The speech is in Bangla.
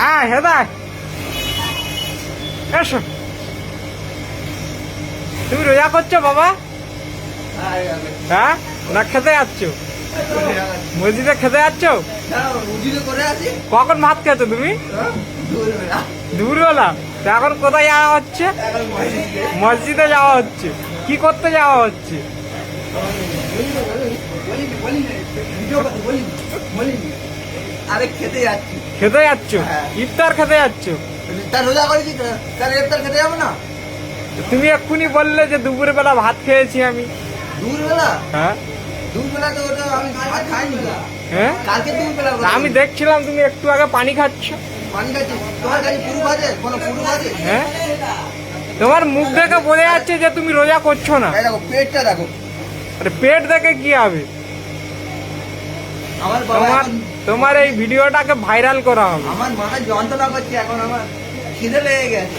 হেদায় এসো। তুমি রোজা করছো বাবা? হ্যাঁ, না খেতে যাচ্ছ? মসজিদে খেতে যাচ্ছ? কখন ভাত খেয়েছো তুমি? দুপুরবেলা। এখন কোথায় যাওয়া হচ্ছে? মসজিদে যাওয়া হচ্ছে। কি করতে যাওয়া হচ্ছে? আরে খেতে যাচ্ছি। খেতে যাচ্ছ? ইফতার খেতে যাচ্ছ? তার রোজা করেছি, তার ইফতার খেতে যাবো না? তুমি এক্ষুনি বললে যে দুপুরের বেলা ভাত খেয়েছি আমি। দুপুরবেলা? হ্যাঁ, দুপুরবেলা তো ওটা আমি ভাত খাইনি। হ্যাঁ, কালকে দুপুরবেলা আমি দেখছিলাম তুমি একটু আগে পানি খাচ্ছ। পানি খাচ্ছি। তোমার কাছে পুরু বাজে? কোনো পুরু বাজে? হ্যাঁ, তোমার মুখ দেখে বোঝা যাচ্ছে যে তুমি রোজা করছো না। এই দেখো পেটটা দেখো। আরে পেট দেখে কি হবে? আমার বাবা তোমার এখন- তোমার এই ভিডিওটাকে ভাইরাল করা হবে। আমার মাথায় যন্ত্রণা করছে এখন, আমার খিদে লেগে গেছে।